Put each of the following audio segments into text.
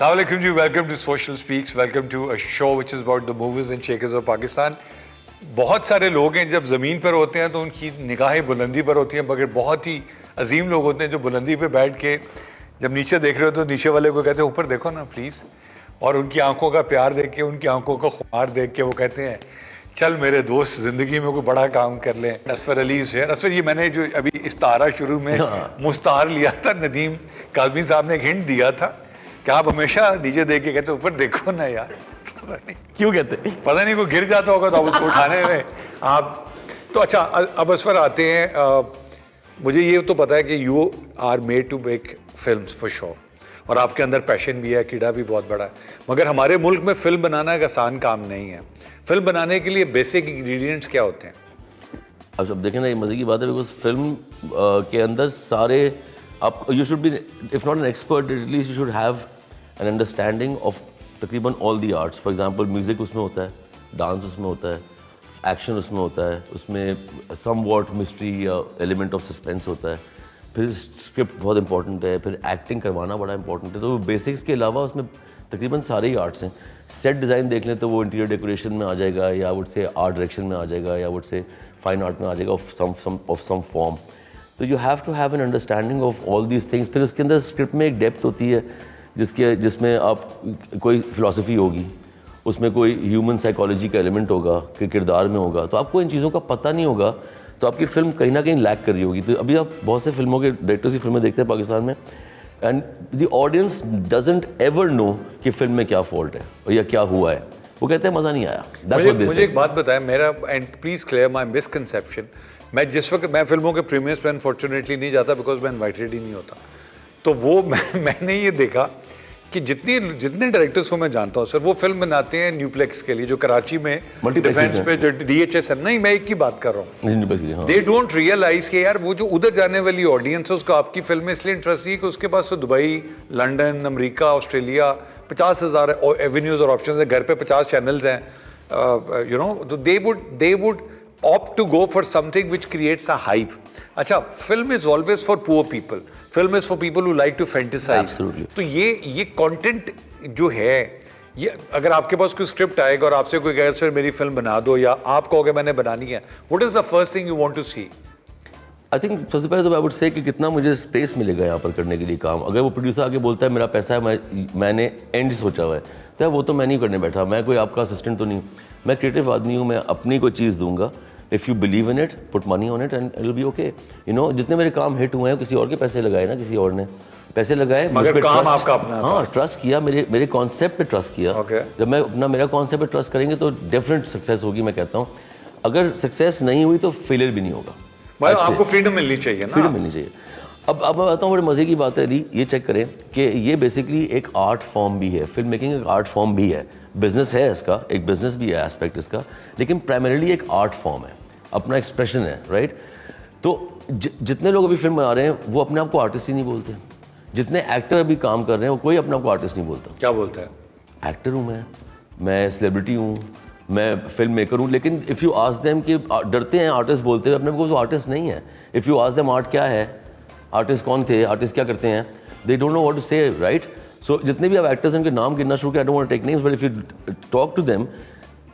Assalamu alaikum ji, welcome to Social Speaks, welcome to a show which is about the movers and shakers of Pakistan. बहुत सारे लोग हैं जब ज़मीन पर होते हैं तो उनकी निगाहें बुलंदी पर होती हैं, मगर बहुत ही अजीम लोग होते हैं जो बुलंदी पे बैठ के जब नीचे देख रहे हो तो नीचे वाले को कहते हैं ऊपर देखो ना प्लीज़, और उनकी आंखों का प्यार देख के, उनकी आंखों का खुमार देख के वो कहते हैं चल मेरे दोस्त ज़िंदगी में कोई बड़ा काम कर लें। असफर अली से असफर, ये मैंने जो अभी इस्तारा शुरू में मुस्तार लिया था, नदीम काज़मी साहब ने एक हिंट दिया था कि आप हमेशा नीचे देख के कहते ऊपर देखो ना यार, पता नहीं क्यों कहते, पता नहीं कोई गिर जाता होगा तो आप उसको उठाने में आप तो अच्छा। अब असफर आते हैं, मुझे ये तो पता है कि you are made to make films for sure, और आपके अंदर पैशन भी है, कीड़ा भी बहुत बड़ा है, मगर हमारे मुल्क में फिल्म बनाना एक आसान काम नहीं है। फिल्म बनाने के लिए बेसिक इंग्रेडिएंट्स क्या होते हैं? अब जब देखें ना, ये मज़े की बात है बिकॉज फिल्म के अंदर सारे आप you should be, if not an expert at least you should have an understanding of तकरीबन all the arts. For example music उसमें होता है, डांस उसमें होता है, एक्शन उसमें होता है, उसमें सम वॉट मिस्ट्री या एलिमेंट ऑफ सस्पेंस होता है, फिर स्क्रिप्ट बहुत इंपॉर्टेंट है, फिर एक्टिंग करवाना बड़ा इंपॉर्टेंट है। तो बेसिक्स के अलावा उसमें तकरीबन सारे ही आर्ट्स हैं। सेट डिज़ाइन देख लें तो वो इंटीरियर डेकोरेशन में आ जाएगा, या वुड से आर्ट डायरेक्शन में आ जाएगा, या वुड से फाइन आर्ट में आ जाएगा ऑफ सम फॉर्म। तो you have to have an understanding of all these things. फिर उसके अंदर स्क्रिप्ट में एक डेप्थ होती है जिसमें आप कोई फ़िलासफ़ी होगी, उसमें कोई ह्यूमन साइकोलॉजी का एलिमेंट होगा कि किरदार में होगा। तो आपको इन चीज़ों का पता नहीं होगा तो आपकी फ़िल्म कहीं ना कहीं लैक कर रही होगी। तो अभी आप बहुत से फिल्मों के डायरेक्टर्स की फिल्में देखते हैं पाकिस्तान में, and the audience doesn't ever know कि फिल्म में क्या फॉल्ट है या क्या हुआ है। वो कहते हैं मज़ा नहीं आया। मुझे एक बात बताएं, मेरा and please clear my misconception. मैं जिस वक्त मैं फिल्मों के प्रीमियर्स पे अनफॉर्चुनेटली नहीं जाता बिकॉज मैं इन्वाइटेड ही नहीं होता, तो वो मैंने ये देखा कि जितने डायरेक्टर्स को मैं जानता हूँ सर, वो फिल्म बनाते हैं न्यूप्लेक्स के लिए, जो कराची में डिफेंस पे जो DHS है। नहीं, मैं एक की बात कर रहा हूँ। दे डोंट रियलाइज कि यार वो जो उधर जाने वाली ऑडियंस है उसको आपकी फिल्म में इसलिए इंटरेस्ट है कि उसके पास तो Dubai, London, America, Australia 50,000 avenues और ऑप्शन है, घर पे 50 चैनल्स हैं, यू नो, तो they would opt to go for something which creates a hype. अच्छा, film is always for poor people. Film is for people who like to fantasize. Absolutely. तो ये content जो है, ये अगर आपके पास कोई स्क्रिप्ट आएगा और आपसे कोई कहेगा सर मेरी फिल्म बना दो, या आप कहोगे मैंने बनानी है, what is the first thing you want to see? I think सबसे पहले तो आई वुड से कि कितना मुझे स्पेस मिलेगा यहाँ पर करने के लिए काम। अगर वो प्रोड्यूसर आके बोलता है मेरा पैसा है, मैंने एंड सोचा हुआ है, तो वो तो मैं नहीं करने बैठा। मैं कोई आपका असिस्टेंट तो नहीं, मैं क्रिएटिव आदमी हूँ, मैं अपनी कोई चीज़ दूंगा। If you believe in it, put money on it and it will be okay. You know, जितने मेरे काम हिट हुए हैं किसी और के पैसे लगाए ना, किसी और ने पैसे लगाए, मगर काम आपका अपना था। हाँ, ट्रस्ट किया, मेरे कॉन्सेप्ट पे ट्रस्ट किया। जब मैं अपना मेरा कॉन्सेप्ट पे ट्रस्ट करेंगे तो डेफिनेट सक्सेस होगी। मैं कहता हूँ अगर सक्सेस नहीं हुई तो फेलियर भी नहीं होगा। आपको फ्रीडम मिलनी चाहिए ना, फ्रीडम मिलनी चाहिए। अब मैं बताता हूँ, बड़े मज़े की बात है अली, ये चेक करें कि ये बेसिकली एक आर्ट फॉर्म भी है। फिल्म मेकिंग एक आर्ट फॉर्म भी है, बिजनेस है इसका, एक बिजनेस भी है एस्पेक्ट इसका, लेकिन प्राइमरीली एक आर्ट फॉर्म है, अपना एक्सप्रेशन है, राइट। तो जितने लोग अभी फिल्म बना रहे हैं वो अपने आप को आर्टिस्ट ही नहीं बोलते। जितने एक्टर अभी काम कर रहे हैं वो कोई अपने आप को आर्टिस्ट नहीं बोलता। क्या बोलते हैं? एक्टर हूँ मैं सेलिब्रिटी हूँ, मैं फिल्म मेकर हूँ। लेकिन इफ़ यू आस्क देम कि डरते हैं आर्टिस्ट बोलते हैं अपने को, तो आर्टिस्ट नहीं है। If you ask them art क्या है, आर्टिस्ट कौन थे, आर्टिस्ट क्या करते हैं, they don't know what to say, right. So जितने भी आप एक्टर्स हैं उनके नाम गिनना शुरू किया, I don't want to take names, but if you talk to them,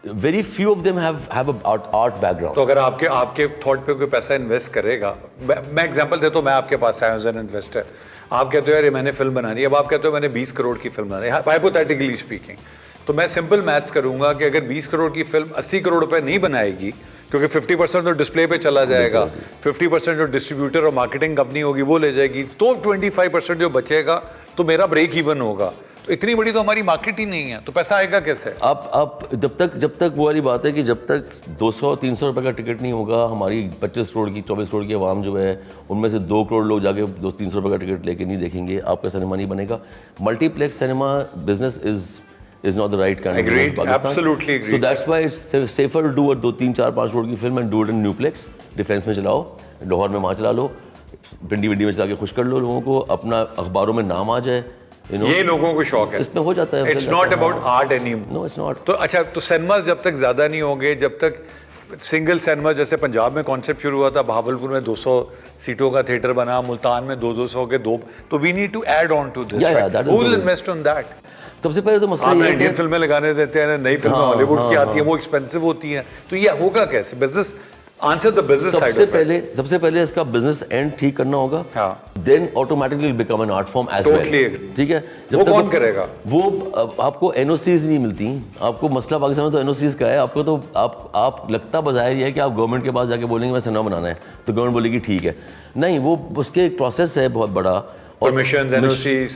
very few of them have art background. तो अगर आपके थॉट पे कोई पैसा इन्वेस्ट करेगा, मैं एग्जांपल देता हूँ, मैं आपके पास आया एज एन इन्वेस्टर, आप कहते हो यार ये मैंने फिल्म बनानी है, अब आप कहते हो मैंने 20 करोड़ की फिल्म बनानी है, हाइपोथेटिकली स्पीकिंग, तो मैं सिंपल मैथ्स करूंगा कि अगर 20 करोड़ की फिल्म 80 करोड़ रुपए नहीं बनाएगी, क्योंकि 50% तो डिस्प्ले पे चला जाएगा, 50% जो डिस्ट्रीब्यूटर और मार्केटिंग कंपनी होगी वो ले जाएगी, तो 25% जो बचेगा तो मेरा ब्रेक इवन होगा। तो इतनी बड़ी तो हमारी मार्केट ही नहीं है, तो पैसा आएगा कैसे? आप जब तक वो वाली बात है कि जब तक 200-300 रुपये का टिकट नहीं होगा, हमारी 25 करोड़ की 24 करोड़ की आवाम जो है उनमें से 2 करोड़ लोग जाके 200-300 रुपये का टिकट लेके नहीं देखेंगे, आपका सिनेमा नहीं बनेगा। Multiplex cinema business is not the right kind of business in Pakistan. Absolutely agreed. So that's why it's safer to do a 2-3-4-5 crore की film and do it in Newplex, defence में चलाओ, लाहौर में वहाँ चला लो, पिंडी विंडी में चला के खुश कर लो लोगों को, अपना अखबारों में नाम आ जाए। ये लोगों को शौक है, इसमें हो जाता है। It's not about art anymore. No it's not. तो अच्छा, तो सिनेमा जब तक ज़्यादा नहीं होंगे, जब तक सिंगल सिनेमा, जैसे पंजाब में कॉन्सेप्ट शुरू हुआ था, बहावलपुर में 200 सीटों का थिएटर बना, मुल्तान में 200 के 2, तो we need to add on to this, Yeah, that is who will the way. Invest on that? सबसे पहले तो मसला आप ये है इंडियन कि फिल्में लगाने देते हैं, नई फिल्में हाँ, हॉलीवुड की हाँ, आती हैं, वो एक्सपेंसिव होती हैं, तो ये होगा कैसे? Business, answer the business side. सबसे पहले इसका बिजनेस एंड ठीक करना होगा, हाँ। Then automatically become an art form as Totally well. agree. ठीक है, वो कौन करेगा? वो आपको एनओसीज नहीं मिलती। आपको मसला पाकिस्तान में तो एनओसीज का है। आपको तो आप लगता बजाय ये है कि आप गवर्नमेंट के पास जाके बोलेंगे मैं सिनेमा बनाना है, तो गवर्नमेंट बोलेगी ठीक है। नहीं, वो उसके एक प्रोसेस है बहुत बड़ा, Permissions, NOCs,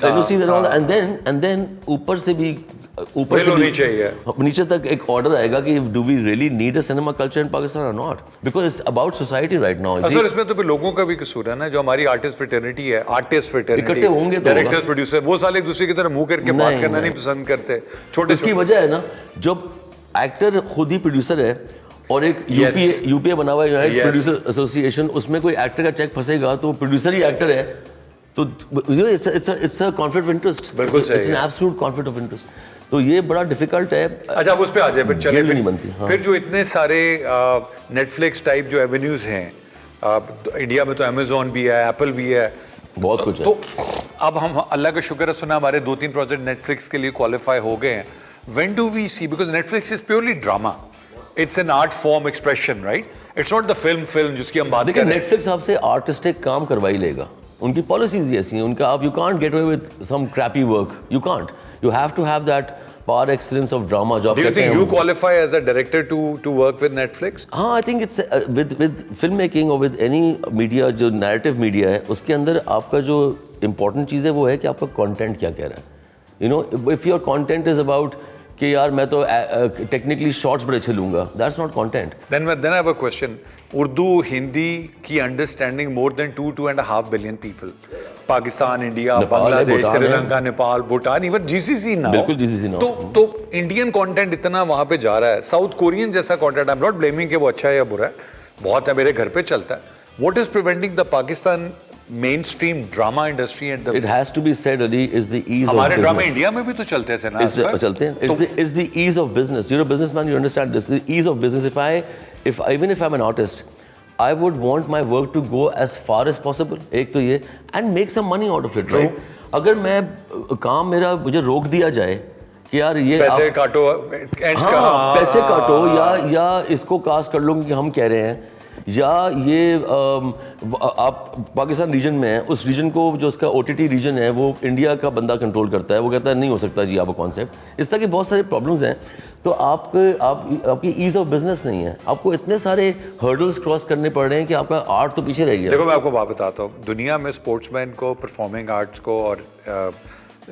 एंड देन ऊपर से भी होनी चाहिए। नीचे तक एक ऑर्डर आएगा कि do we really need a cinema culture in Pakistan और not, because it's about society right now. Sir इसमें तो फिर लोगों का भी कसूर है ना, जो हमारी आर्टिस्ट फ्रेटर्निटी है, आर्टिस्ट फ्रेटर्निटी, इकट्ठे होंगे तो डायरेक्टर्स, प्रोड्यूसर, वो साले एक दूसरे की तरह मुंह करके बात करना नहीं पसंद करते। छोटे इसकी वजह है ना, जब एक्टर खुद ही प्रोड्यूसर है और एक यूपीए बना हुआ है, यूनाइटेड प्रोड्यूसर एसोसिएशन, उसमें कोई एक्टर का चेक फंसेगा तो प्रोड्यूसर ही एक्टर है, तो it's a conflict of interest. बिल्कुल सही है। It's an absolute conflict of interest. तो ये बड़ा डिफिकल्ट है। अच्छा, उस पे आ जाए फिर, चले नहीं बनती। हाँ। फिर जो इतने सारे नेटफ्लिक्स टाइप जो एवेन्यूज हैं, इंडिया में तो अमेजोन भी है, एप्पल भी है, बहुत कुछ है। तो अब हम, अल्लाह का शुक्र है, सुना हमारे 2-3 प्रोजेक्ट नेटफ्लिक्स के लिए क्वालिफाई हो गए हैं। When do we see, because Netflix is purely drama, it's an art form expression, right? It's not the film जिसकी हम बात कर देखिए, रहे हैं। नेटफ्लिक्स आपसे आर्टिस्टिक काम करवा ही लेगा। उनकी पॉलिसीज ऐसी हैं, उनका आप, you can't get away with some crappy work, you can't, you have to have that power excellence of drama जो आप Do you कहते think हैं। you qualify as a director to work with Netflix? हाँ, I think it's with film making और with any media, जो narrative media है, उसके अंदर आपका जो इंपॉर्टेंट चीज़ है वो है कि आपका कंटेंट क्या कह रहा है। You know, if your content is about कि यार मैं तो टेक्निकली शॉर्ट्स बड़े अच्छे लूँगा, that's not content. Then I have a question. Urdu, Hindi की understanding more than 2.5 billion people, Pakistan, India, Nepal है, बांग्लादेश, भूटान है। श्रीलंका, नेपाल, भूटान, इवन जीसीसी ना, बिल्कुल GCC ना हो। तो इंडियन कंटेंट इतना वहां पे जा रहा है, साउथ कोरियन जैसा content, I am not blaming कि वो अच्छा है या बुरा है, बहुत है, मेरे घर पे चलता है। What is preventing the Pakistan mainstream drama industry and the It has to be said, Ali, is the ease of हमारे ड्रामे business. इंडिया में भी तो चलते थे ना, चलते हैं। It's the ease of business. You're a businessman, you understand this. The ease of business. Even if I'm an artist, I would want my work to go as far as possible. एक तो ये, and make some money out of it, right? अगर मैं काम मेरा मुझे रोक दिया जाए कि यार ये पैसे काटो, ends का, हाँ, पैसे काटो, या इसको कास्ट कर लो कि हम कह रहे हैं, या ये आप पाकिस्तान रीजन में है, उस रीजन को जो उसका OTT रीजन है वो इंडिया का बंदा कंट्रोल करता है, वो कहता है नहीं हो सकता जी आपका कॉन्सेप्ट। इस तरह के बहुत सारे प्रॉब्लम्स हैं। तो आपकी ईज ऑफ बिजनेस नहीं है, आपको इतने सारे हर्डल्स क्रॉस करने पड़ रहे हैं कि आपका आर्ट तो पीछे रह गया। देखो मैं आपको बात बताता हूँ, दुनिया में स्पोर्ट्समैन को, परफॉर्मिंग आर्ट्स को और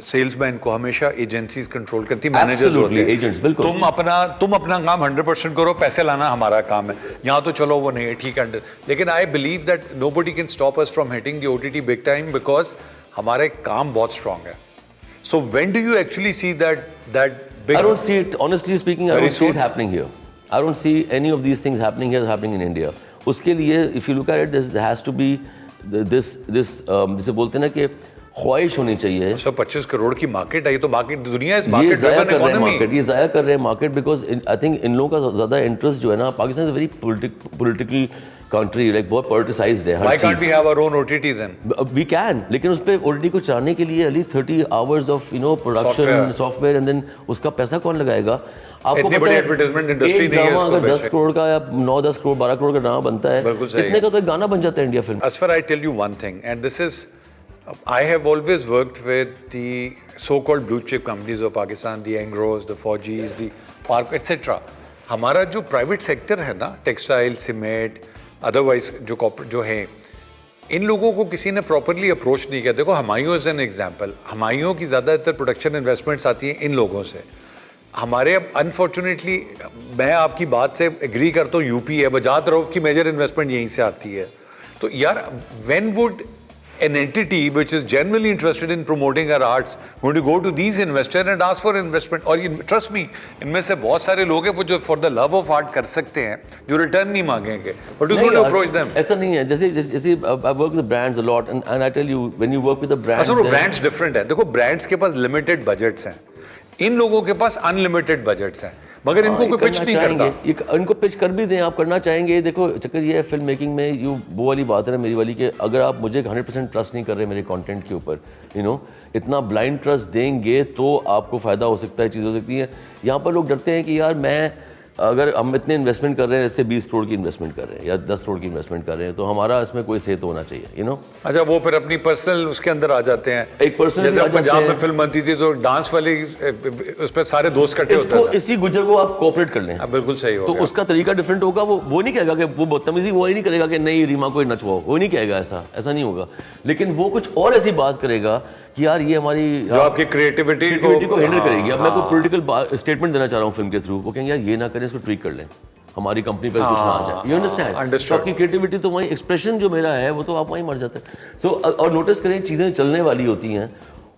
सेल्समैन को हमेशा एजेंसीज कंट्रोल करती, मैनेजर्स होते हैं, एजेंट्स। बिल्कुल, तुम अपना काम 100% करो, पैसे लाना हमारा काम है, यहाँ तो चलो वो नहीं है, ठीक है। लेकिन I believe that nobody can stop us from hitting the OTT big time, because हमारे काम बहुत स्ट्रांग है। So when do you actually see that big? I don't see it, honestly speaking, I don't see it happening here. I don't see any of these things happening here, happening in India. उसके लिए if you look at it, there has to be this जिसे बोलते हैं ना कि ख्वाहिश होनी चाहिए। 125 करोड़ की मार्केट है, ये तो मार्केट दुनिया इस ये मार्केट ज़ाया ड्रिवन इकोनॉमी, ये ज़ाया कर रहे हैं मार्केट, बिकॉज आई थिंक इन लोगों का ज़्यादा इंटरेस्ट जो है ना, Pakistan is very political country, like बहुत पोलिटिसाइज्ड है हर व्हाई कांट वी चीज़। Have our own OTT then? We can, लेकिन उस पर OTT को चलाने के लिए अली 30 hours of production software, and then उसका पैसा कौन लगाएगा? आपको इतनी बड़ी advertisement industry एक नहीं है ड्रामा इसको अगर 10 वैसे। करोड़ का या 9-10 करोड़ 12 करोड़ का ड्रामा बनता है, बिल्कुल सही इतने का तो एक गाना बन जाता है India film. Asfar, I tell you one thing, and this is, I have always worked with the so-called blue chip companies of Pakistan, the Angros, the Fauji's, the Park, etc. हमारा जो प्राइवेट सेक्टर है ना, textile, cement, otherwise जो corporate जो है, इन लोगों को किसी ने प्रॉपरली अप्रोच नहीं किया। देखो Humayun is an example, Humayun की ज़्यादातर प्रोडक्शन इन्वेस्टमेंट्स आती हैं इन लोगों से। हमारे अब अनफॉर्चुनेटली, मैं आपकी बात से एग्री करता हूँ, यूपी है, बजाज रऊफ की मेजर इन्वेस्टमेंट यहीं से आती है। तो यार when would an entity which is genuinely interested in promoting our arts going to go to these investors and ask for investment? और ये trust me, इनमें से बहुत सारे लोग हैं वो जो for the love of art कर सकते हैं, जो रिटर्न नहीं मांगेंगे, but who's going to approach them? ऐसा नहीं है, जैसे I work with brands a lot, and I tell you, when you work with a brand, असल में ब्रांड्स डिफरेंट है। देखो ब्रांड्स के पास लिमिटेड बजट्स हैं, इन लोगों के पास अनलिमिटेड बजट्स हैं। मगर इनको कोई पिच नहीं करता। ये इनको पिच कर भी दें, आप करना चाहेंगे। देखो चक्कर ये है फिल्म मेकिंग में, वो वाली बात है ना मेरी वाली, कि अगर आप मुझे 100% ट्रस्ट नहीं कर रहे मेरे कंटेंट के ऊपर, इतना ब्लाइंड ट्रस्ट देंगे तो आपको फ़ायदा हो सकता है, चीज़ हो सकती है। यहाँ पर लोग डरते हैं कि यार मैं, अगर हम इतने इन्वेस्टमेंट कर रहे हैं, जैसे 20 करोड़ की इन्वेस्टमेंट कर रहे हैं या 10 करोड़ की इन्वेस्टमेंट कर रहे हैं, तो हमारा इसमें कोई से तो होना चाहिए, अच्छा, वो फिर अपनी पर्सनल उसके अंदर आ जाते हैं। एक पर्सनल जैसे पंजाब में फिल्म बनती थी तो डांस वाली उस पर सारे दोस्त इकट्ठे होते थे। इसी गुजर को आप कोऑपरेट कर लें, बिल्कुल सही हो तो गया। उसका तरीका डिफरेंट होगा। वो नहीं कहेगा कि वो बदतमीजी, वो ही नहीं करेगा कि नहीं रीमा को नचवाओ, वो नहीं कहेगा, ऐसा नहीं होगा। लेकिन वो कुछ और ऐसी बात करेगा कि यार ये हमारी जो आपकी क्रिएटिविटी को हैंडल करेगी। अब मैं कोई पॉलिटिकल स्टेटमेंट देना चाह रहा हूँ फिल्म के थ्रू, वो कहेंगे यार ये ना करें, इसको ट्वीक कर लें, हमारी कंपनी पर कुछ ना आ जाए। You understand? तो आपकी क्रिएटिविटी तो वहीं, एक्सप्रेशन जो मेरा है वो तो आप वहीं मर जाते हैं। सो और नोटिस करें, चीज़ें चलने वाली होती हैं,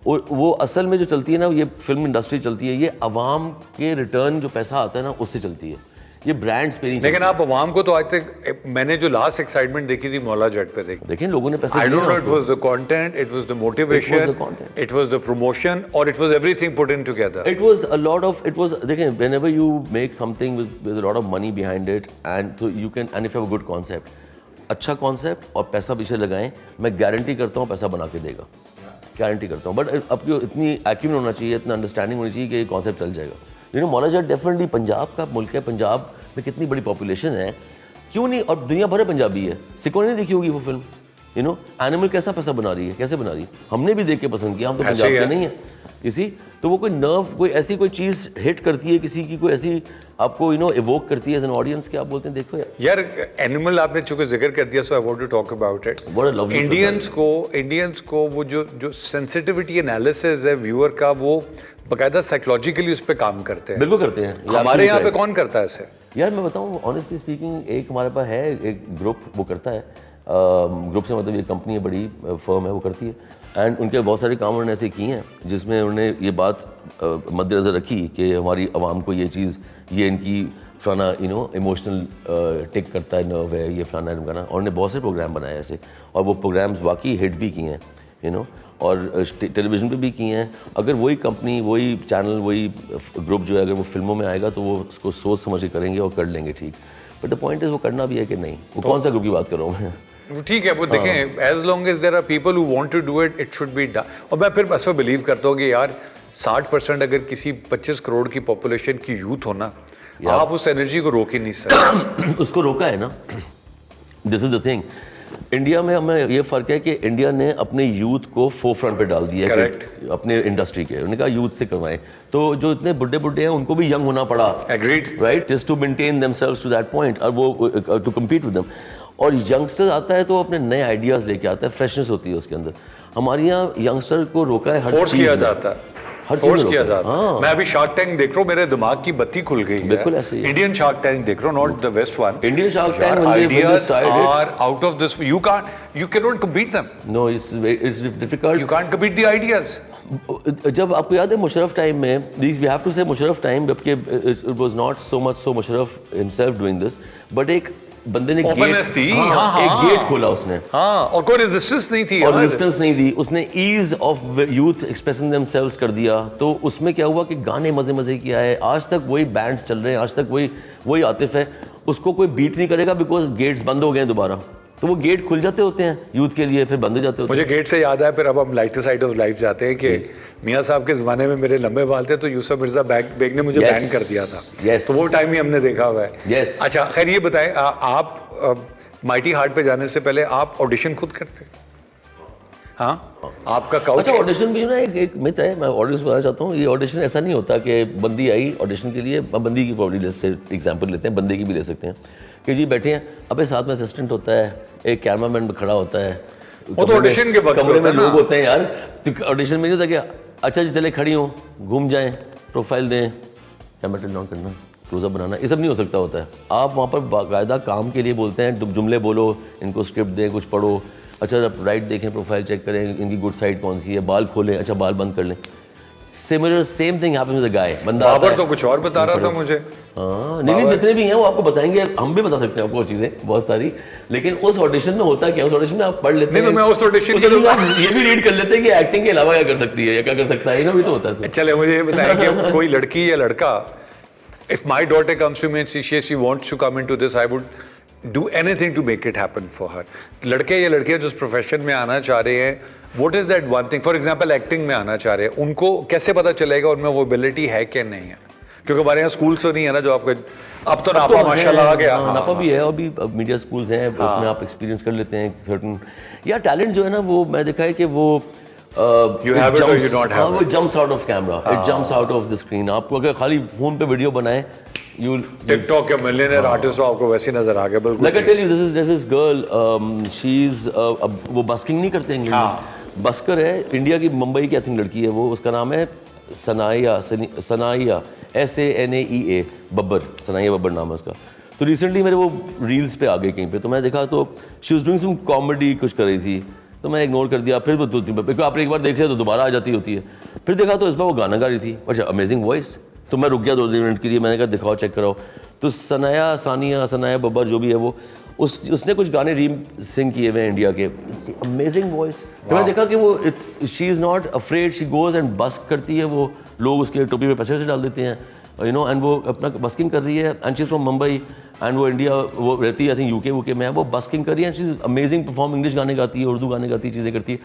और वो असल में जो चलती है ना, ये फिल्म इंडस्ट्री चलती है, ये अवाम के रिटर्न जो पैसा आता है ना उससे चलती है, ये ब्रांड्स पे नहीं। लेकिन आप अवाम को तो आज तक, मैंने जो लास्ट एक्साइटमेंट देखी थी मौला जेट पे देखी, देखें लोगों ने पैसे I दिए don't know, ना it was the content, it was the motivation, it was the promotion, or it was everything put in together. It was a lot of, देखें, whenever you make something with a lot of money behind it, and so you can, and if you have a good concept, अच्छा concept और पैसा पीछे लगाएं, मैं guarantee करता हूँ पैसा बना के देगा, गारंटी करता हूँ। बट आपको इतनी एक्यूमेंट होना चाहिए, इतना अंडरस्टैंडिंग होनी चाहिए कि ये कॉन्सेप्ट चल जाएगा। मौला जेट डेफिनेटली पंजाब का मुल्क है, पंजाब में कितनी बड़ी पॉपुलेशन है, क्यों नहीं, और दुनिया भर पंजाबी है, सिखों ने नहीं देखी होगी वो फिल्म। एनिमल कैसा पैसा बना रही है, कैसे बना रही है, हमने भी देख के पसंद किया, हम तो पंजाब के नहीं है किसी, तो वो कोई नर्व, कोई ऐसी कोई चीज़ हिट करती है किसी की, कोई ऐसी आपको इवोक करती है एज एन ऑडियंस, कि आप बोलते हैं देखो यार एनिमल आपने चूंकि जिक्र कर दिया, so I want to talk about it. Indians को वो जो सेंसिटिविटी एनालिसिस है व्यूअर का, वो बाकायदा साइकोलॉजिकली उस पर काम करते हैं। बिल्कुल करते हैं। हमारे यहाँ पे कौन करता है इसे? यार मैं बताऊँ ऑनेस्टली स्पीकिंग, एक हमारे पास है एक ग्रुप, वो करता है, ग्रुप से मतलब ये कंपनी है, बड़ी फर्म है, वो करती है, एंड उनके बहुत सारे काम उन्होंने ऐसे किए हैं जिसमें उन्होंने ये बात मद्देनज़र रखी कि हमारी आवाम को ये चीज़, ये इनकी फलाना इमोशनल टिक करता है, नर्व है, ये फलाना इनका ना, और उन्होंने बहुत से प्रोग्राम बनाए ऐसे, और वो प्रोग्राम्स वाकई हिट भी किए हैं, और टेलीविज़न पे भी किए हैं। अगर वही कंपनी, वही चैनल, वही ग्रुप जो है, अगर वो फिल्मों में आएगा तो वो उसको सोच समझ के करेंगे और कर लेंगे, ठीक। बट द पॉइंट इज़ वो करना भी है कि नहीं, वो कौन सा ग्रुप की बात कर रहा हूँ मैं। ठीक है, वो देखें, as long as there are people who want to do it, it should be done. और मैं फिर बस बिलीव करता हूँ कि यार 60% अगर किसी 25 करोड़ की पॉपुलेशन की यूथ हो ना, आप उस एनर्जी को रोक ही नहीं सकते। उसको रोका है ना, this is the thing. India में हमें ये फ़र्क है कि इंडिया ने अपने यूथ को फोर फ्रंट पे डाल दिया है, अपने इंडस्ट्री के, उन्होंने कहा यूथ से करवाएं, तो जो इतने बुड्ढे हैं उनको भी यंग होना पड़ा, agreed, right, just to maintain themselves to that point, और वो टू कम्पीट विद देम। और यंगस्टर आता है तो अपने नए आइडियाज़ लेके आता है, फ्रेशनेस होती है उसके अंदर। हमारे यहाँ यंगस्टर को रोका है, हर चीज़ किया जाता है, फोर्स किया जाता है। मैं अभी शार्क टैंक देख रहा हूँ, मेरे दिमाग की बत्ती खुल गई है। बिल्कुल ऐसे ही। इंडियन शार्क टैंक देख रहा हूँ, not the west one. Indian shark tank ideas are out of this. You cannot compete them. No, it's difficult. You can't compete the ideas. जब आपको याद है मुशर्रफ टाइम में, we have to say Musharraf time, जबकि it was not so much so Musharraf himself doing this, but एक बंदे ने एक गेट खोला उसने, और कोई रेजिस्टेंस नहीं थी, और रेजिस्टेंस नहीं दी उसने, ease of youth expressing themselves कर दिया। तो उसमें क्या हुआ कि गाने मजे की आए, आज तक वही बैंड्स चल रहे हैं, आज तक वही आतिफ है, उसको कोई बीट नहीं करेगा बिकॉज गेट्स बंद हो गए हैं दोबारा। तो वो गेट खुल जाते होते हैं यूथ के लिए, फिर बंद हो जाते होते हैं। मुझे गेट से याद आया, फिर अब हम लाइटर साइड ऑफ लाइफ जाते हैं कि मियाँ साहब के ज़माने में मेरे लंबे बाल थे, तो यूसुफ मिर्ज़ा बेग ने मुझे बैन कर दिया था। तो वो टाइम ही हमने देखा हुआ है। अच्छा, खैर ये बताएं, आप माइटी हार्ट पे जाने से पहले आप ऑडिशन खुद करते? हाँ, आपका काउच। अच्छा, ऑडिशन भी ना एक मिथ है, मैं ऑडियंस बताना चाहता हूँ, ये ऑडिशन ऐसा नहीं होता कि बंदी आई ऑडिशन के लिए, बंदी की प्रॉब्लम से एग्जांपल लेते हैं, बंदे की भी ले सकते हैं कि जी बैठे हैं, अबे साथ में असिस्टेंट होता है, एक कैमरामैन खड़ा होता है, वो तो ऑडिशन के वक्त कमरे में लोग होते हैं यार, तो ऑडिशन में नहीं होता कि अच्छा जी चले खड़ी हो, घूम जाएं, प्रोफाइल दें, कैमरा टर्न ऑन करना, क्लोजअप बनाना, ये सब नहीं हो सकता होता है। आप वहाँ पर बाकायदा काम के लिए बोलते हैं, जुमले बोलो, इनको स्क्रिप्ट दें, कुछ पढ़ो, अच्छा राइट देखें, प्रोफाइल चेक करें, इनकी गुड साइड कौन सी है, बाल खोलें, अच्छा बाल बंद कर लें। Similar same thing happens with the guy. बंदा बाबर तो कुछ और बता रहा था मुझे। हाँ, नहीं जितने भी हैं वो आपको बताएंगे, हम भी बता सकते हैं आपको चीज़ें बहुत सारी, लेकिन उस ऑडिशन में होता क्या, उस ऑडिशन में आप पढ़ लेते हैं, नहीं तो मैं उस ऑडिशन ये भी रीड कर लेते हैं कि एक्टिंग के अलावा क्या कर सकती है या क्या कर सकता है, ना भी तो होता है। चले मुझे ये बताएं कि कोई लड़की या लड़का If my daughter comes to me and she wants to come into this, I would do anything to make it happen for her. लड़के या लड़कियां जिस प्रोफेशन में आना चाह रहे हैं, what is that one thing? For example, acting में आना चाह रहे हैं, उनको कैसे पता चलेगा उनमें वो एबिलिटी है कि नहीं है? क्योंकि हमारे यहाँ स्कूल तो नहीं है ना जो आपको अब तो नापा माशाल्लाह आ गया। नापा भी है और भी मीडिया स्कूल्स हैं, उसमें आप एक्सपीरियंस कर लेते हैं सर्टन या टैलेंट जो है ना वो मैं देखा है कि वो You have it or you not have it. It jumps out of camera. It jumps out of the screen. आपको अगर खाली फोन पे वीडियो बनाए, you TikTok के मिलियनेयर आर्टिस्ट हो आपको वैसे नजर आ गया बिल्कुल। Like I tell you, there's this girl. She's वो बस्किंग नहीं करते इंग्लिश में, बस्कर है, इंडिया की मुंबई की आई थिंक लड़की है वो, उसका नाम है सनाया SANAEA बब्बर, सनाया बब्बर नाम है उसका। तो रिसेंटली मेरे वो रील्स पे आ गई कहीं पे, तो मैं देखा तो she was doing some comedy कुछ कर रही थी, तो मैं इग्नोर कर दिया। फिर आपने एक बार देख लिया तो दोबारा आ जाती होती है। फिर देखा तो इस बार वो गाना गा रही थी, अच्छा अमेजिंग वॉइस। तो मैं रुक गया 2 मिनट के लिए, मैंने कहा दिखाओ चेक कराओ। तो सनाया बब्बर जो भी है वो उसने कुछ गाने सिंग किए हुए हैं इंडिया के, अमेजिंग वॉइस। तो मैंने देखा कि वो she is not afraid, she goes and बस्क करती है, वो लोग उसके टोपी पे पैसे डाल देते हैं यू नो, एंड वो अपना बस्किंग कर रही है, and she is from Mumbai and वो इंडिया वो रहती है आई थिंक यूके में, वो बस्किंग कर रही है and she is amazing perform, English गाने गाती है, उर्दू गाने गाती है, चीज़ें करती है,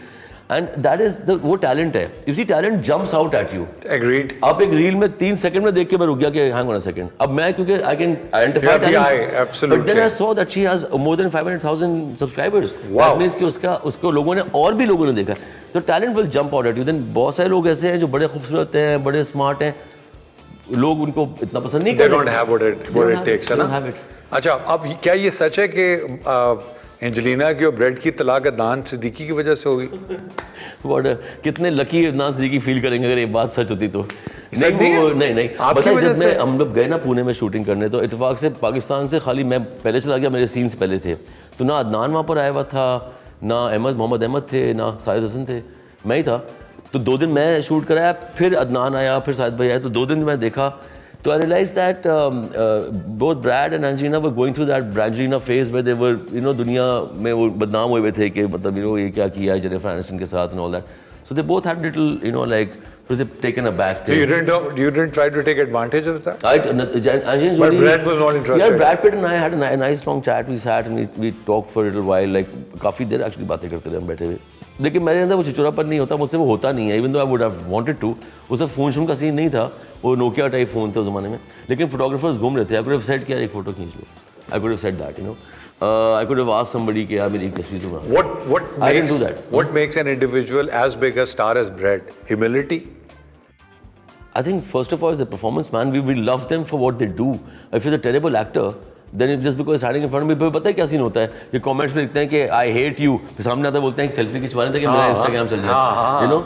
एंड दैट इज वो टैलेंट है। You see talent jumps out at you. Agreed. आप एक रील में 3 सेकंड में देख के मैं रुक गया कि हैंग ऑन अ सेकंड, अब मैं क्योंकि I can identify talent, but then I saw that she has more than 500,000 subscribers, that means कि उसको लोगों ने और भी लोगों ने देखा, तो talent will jump out at you. Then बहुत सारे लोग ऐसे हैं जो बड़े खूबसूरत हैं, बड़े स्मार्ट हैं, लोग उनको इतना पसंद नहीं करते, they don't have what it takes, है ना? अच्छा, अब क्या ये सच है कि एंजेलिना की और ब्रेड की तलाक अदनान सिद्दीकी की वजह से होगी? कितने लकी अदनान सिद्दीकी फील करेंगे अगर ये बात सच होती तो। नहीं बताइए, जब मैं हम लोग गए ना पुणे में शूटिंग करने, तो इत्तेफाक से पाकिस्तान से खाली मैं पहले चला गया, मेरे सीन्स पहले थे, तो ना अदनान वहाँ पर आया हुआ था, ना मोहम्मद अहमद थे, ना साहिद हसन थे, मैं ही था। तो 2 दिन मैं शूट कराया, फिर अदनान आया, फिर साहिद भाई आया, तो 2 दिन मैं देखा, तो I realise that both Brad and Angelina were going through that Brangelina phase where they were you know, दुनिया में वो बदनाम हुए थे कि मतलब यू नो ये क्या किया है जेनिफर एनिस्टन के साथ and all that, so they both had little you know like taken aback. So you didn't try to take advantage of that? But Brad was not interested. Yeah, Brad Pitt and I had a nice long chat. We sat and we talked for a little while. Like काफी देर actually बातें करते रहे हम बैठे हुए। लेकिन मेरे अंदर वो चिचोरापन नहीं होता, मुझसे वो होता नहीं है। Even though I would have wanted to, वो सब फोन का सीन नहीं था, वो नोकिया टाइप फोन थे उस जमाने में। लेकिन फोटोग्राफर्स घूम रहे थे। I could have said कि यार एक फोटो खींच लो। I could have said that, you know. I could have asked somebody कि यार मेरी एक तस्वीर तो बना। I didn't do that. What makes an individual as big a star as Brad? Humility? I think first of all is the performance, man. We love them for what they do. If he's a terrible actor, then it's just because standing in front of me, पता है क्या scene होता है कि comments में लिखते हैं कि I hate you, फिर सामने आता बोलते हैं कि सेल्फी खिंचवाने था कि मेरा इंस्टाग्राम चल जाए, you know.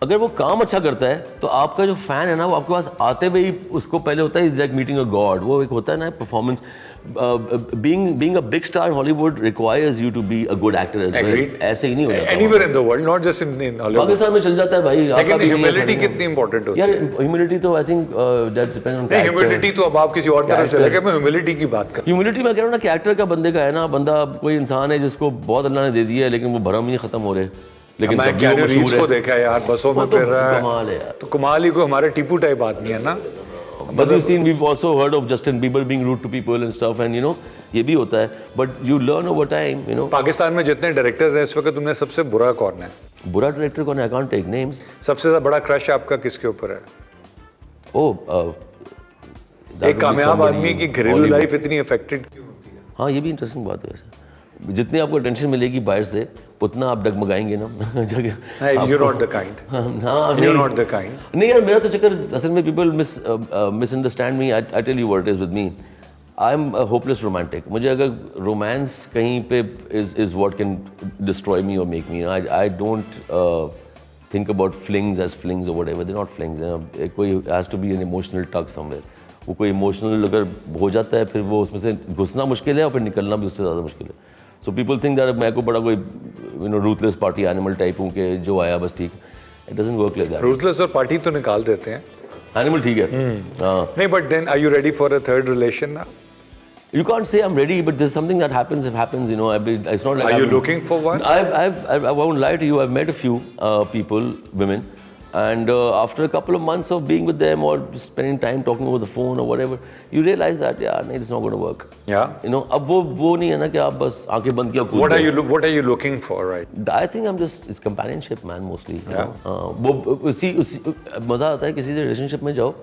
अगर वो काम अच्छा करता है तो आपका जो फैन है ना वो आपके पास आते हुए ही उसको पहले होता है is like meeting a god, वो एक होता है ना performance. Being a big star Hollywood requires you to be a good actor as well, ऐसे ही नहीं हो जाता anywhere in the world, not just in Hollywood. Pakistan में चल जाता है भाई। लेकिन ह्यूमिलिटी कितनी इंपॉर्टेंट होती है यार? ह्यूमिलिटी तो I think that depends on character. Humility तो अब आप किसी और तरफ चले गए, मैं ह्यूमिलिटी की बात कर। ह्यूमिलिटी मैं कह रहा हूँ ना कि एक्टर का बंदे का है ना, बंदा कोई इंसान है जिसको बहुत अल्लाह ने दे दिया है लेकिन वो भरम ही नहीं खत्म हो रहे, लेकिन मैं क्या रील्स को देखा है यार, बसों में फिर रहा है, कमाल है यार। तो कमाल ही कोई हमारे टीपू टाइप आदमी है ना। But you've seen, we've also heard of Justin Bieber being rude to people and stuff, and you know ये भी होता है, but you learn over time, you know. Pakistan में जितने डायरेक्टर्स हैं इस वक्त, तुमने सबसे बुरा कौन है? बुरा डायरेक्टर कौन है? I can't take names. सबसे बड़ा क्रश आपका किसके ऊपर है? एक कामयाब आदमी की घरेलू लाइफ इतनी अफेक्टेड क्यों होती है? हाँ, ये भी इंटरेस्टिंग बात है वैसे। जितनी आपको अटेंशन मिलेगी बाहर से उतना आप डगमगाएंगे ना जगह। You're not the kind. हाँ, You're not the kind. नहीं यार, मेरा तो चक्कर असल में people misunderstand me. I tell you what it is with me. I'm a hopeless romantic. मुझे अगर romance कहीं पे is what can destroy me or make me. I don't think about flings as flings or whatever. They're not flings. कोई has to be an emotional tug somewhere. वो कोई emotional अगर हो जाता है फिर वो उसमें से घुसना मुश्किल है और फिर निकलना भी उससे ज़्यादा मुश्किल है। सो पीपल थिंक दैट मैं को बड़ा कोई you know ruthless party animal type हूँ कि जो आया बस ठीक। It doesn't work like that. Ruthless और पार्टी तो निकाल देते हैं, एनिमल ठीक है। हाँ, नहीं, but then are you ready for a third relation now? You can't say I'm ready, but there's something that happens. It happens, you know. It's not like. Are you looking for one? I won't lie to you. I've met a few people, women, And after a couple of months of being with them or spending time talking over the phone or whatever, you realize that it's not going to work. Yeah. You know, अब वो नहीं है ना कि आप बस आंखें बंद किया कूद What are गए. what are you looking for, right? I think it's companionship, man, mostly. You know? वो उसी मज़ा आता है किसी से relationship में जाओ.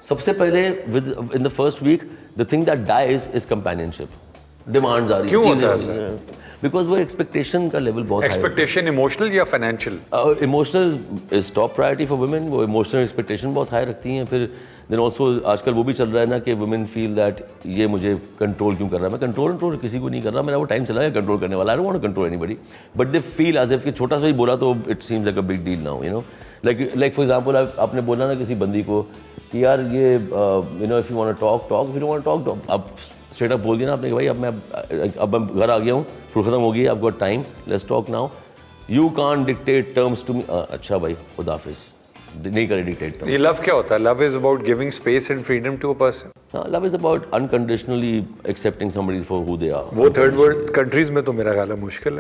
सबसे पहले in the first week, the thing that dies is companionship. Demands आ रही क्यों चीज़ें होता है आ रही हैं. Because वो expectation का level बहुत high है. Expectation emotional या financial? Emotional is top priority for women. वो emotional expectation बहुत high रखती हैं. फिर then also आजकल वो भी चल रहा है ना कि women feel that ये मुझे control क्यों कर रहा है. मैं control किसी को नहीं कर रहा. मेरा वो time चला गया control करने वाला. I don't want to control anybody. But they feel as if कि छोटा सा ही बोला तो it seems like a big deal now. You know, like for example आपने बोला ना किसी बंदी को कि यार ये you know if you want to talk. If you don't want to talk. अब स्ट्रेट अप बोल दिया ना आपने कि भाई अब मैं घर आ गया हूँ, शुरू खत्म हो गई, I've got time, let's talk now. You can't dictate terms to me. अच्छा भाई, खुदा हाफिज़, नहीं करे dictate terms. ये love क्या होता है? Love is about giving space and freedom to a person. Love is about unconditionally accepting somebody for who they are. वो third world countries में तो मेरा ख्याल है मुश्किल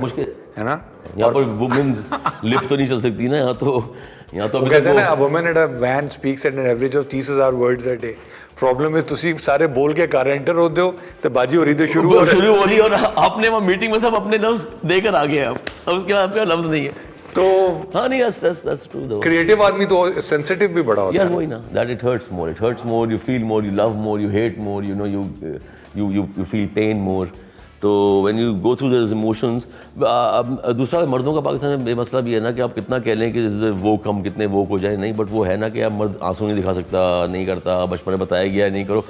है ना? यहाँ पर women's lip तो नहीं चल सकती ना, यहाँ तो वो कहते हैं ना, a woman at a van speaks at an average of 30,000 words a day. Problem है तुसी सारे बोल के कार एंटर होते हो तो बाजी हो रही थी शुरू हो रही और आपने वो मीटिंग में सब अपने लफ्ज देकर आ गए अब उसके बाद आपके लफ्ज नहीं है तो हाँ नहीं that's true though. क्रिएटिव आदमी तो सेंसिटिव भी बड़ा होता है यार वही ना, that it hurts more, you feel more, you love more, you hate more, you know, you feel pain more. तो when you go through those emotions, दूसरा मर्दों का पाकिस्तान में मसला भी है ना कि आप कितना कह लें कि वो कम कितने वो हो जाए नहीं, बट वो है ना कि आप मर्द आंसू नहीं दिखा सकता, नहीं करता, बचपन में बताया गया नहीं करो.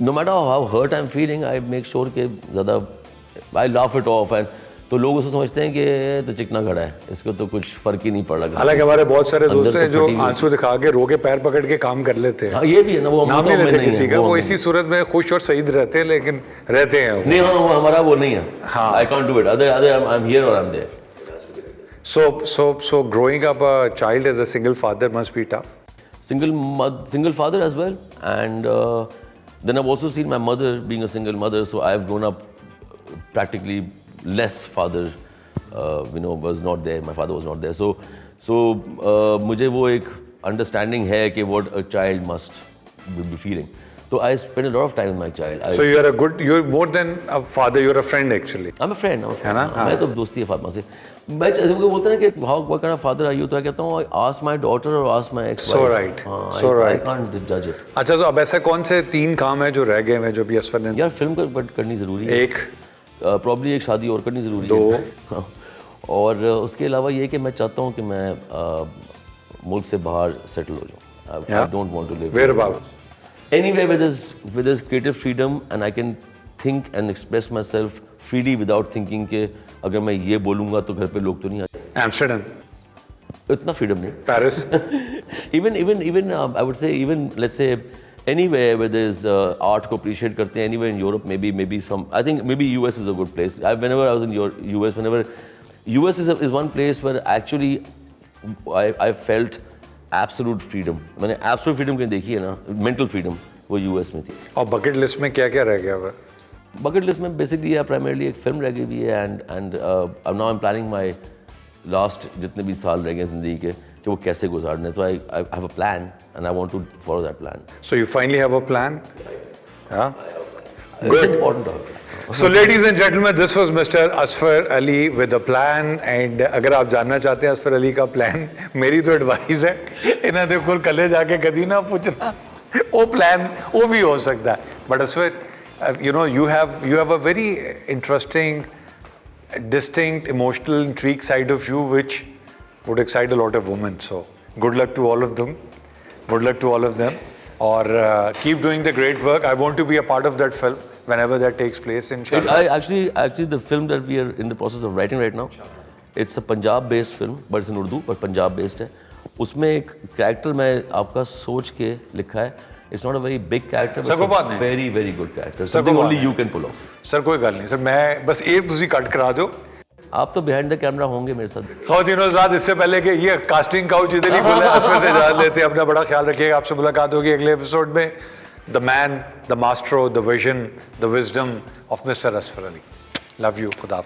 No matter how hurt I am feeling, I make sure कि ज़्यादा I laugh it off. And तो लोग उसको समझते हैं कि तो चिकना खड़ा है, इसको तो कुछ फर्क ही नहीं पड़ रहा. हालांकि हमारे बहुत सारे दोस्त हैं जो आंसू दिखा के रो के पैर पकड़ के काम कर लेते हैं. हाँ ये भी है ना, वो नाम नहीं लेते किसी का, वो इसी सूरत में खुश और सईद रहते हैं, लेकिन रहते हैं नहीं. हाँ वो हमारा वो नहीं है. हाँ I can't do it, other I am here और I am there. So growing up a child as a single father must be tough. Single father as well, and then I've also seen my mother being a single mother, so I've grown up practically less father, you know, was not there. My father was not there, so मुझे वो एक understanding है कि what a child must be feeling. So I spend a lot of time with my child. So you're more than a father, you're a friend actually. I'm a friend. है ना? मैं तो दोस्ती है फातिमा से. मैं मुझे बोलते हैं कि what kind of father are you? तो मैं कहता हूँ ask my daughter or ask my ex-wife. So right. So right. I can't judge it. अच्छा तो अब ऐसे कौन से 3 काम है जो रह गए हैं जो भी असफर ने? यार फिल्म करनी ज़रूरी है. एक प्रॉब्ली एक शादी और करनी ज़रूरी है. 2 और उसके अलावा ये कि मैं चाहता हूँ कि मैं मुल्क से बाहर सेटल हो जाऊँ. I don't want to live. Whereabouts? Anywhere with this creative freedom and I can think and express myself freely without thinking कि अगर मैं ये बोलूँगा तो घर पे लोग तो नहीं आते. Amsterdam. इतना freedom नहीं. Paris. even I would say even let's say anywhere where there's art को appreciate करते हैं, anywhere in Europe, maybe some, I think maybe US is a good place. Whenever I was in US, US is one place where actually I felt absolute freedom. मैंने absolute freedom कहीं देखी है ना, mental freedom, वो US में थी. और bucket list में क्या-क्या रह गया हुआ? Bucket list में basically primarily एक film रह गई हुई है and now I'm planning my last जितने भी साल रह गए ज़िंदगी के कि वो कैसे गुजारने. So I have a plan and I want to follow that plan. So you finally have a plan? Yeah. Good. It's important. So ladies and gentlemen, this was Mr. Asfar Ali with a plan. And अगर आप जानना चाहते हैं असफर अली का plan, मेरी तो advice है इन्हें दे कोल कले जाके कदी ना पूछना वो plan वो भी हो सकता है. But Asfar, you know, you have a very interesting, distinct, emotional, intrigue side of you which would excite a lot of women. So good luck to all of them. Good luck to all of them. Or keep doing the great work. I want to be a part of that film whenever that takes place, inshallah. Actually, the film that we are in the process of writing right now, it's a Punjab-based film, but it's in Urdu, but Punjab-based है. उसमें एक character मैं आपका सोच के लिखा है. It's not a very big character, but it's a very, very good character. Something only you can pull off. Sir कोई गल नहीं सर, मैं बस एक दूसरी कट करा दो. आप तो बिहाइंड द कैमरा होंगे मेरे साथ. ख़वातीन और हज़रात, इससे पहले कि ये कास्टिंग काउच इधर ही खुला है, उसमें से इजाज़त लेते हैं. अपना बड़ा ख्याल रखिएगा. आपसे मुलाकात होगी अगले एपिसोड में. The man, the maestro, the vision, the wisdom of Mr. Asfar Ali. Love you. Khuda.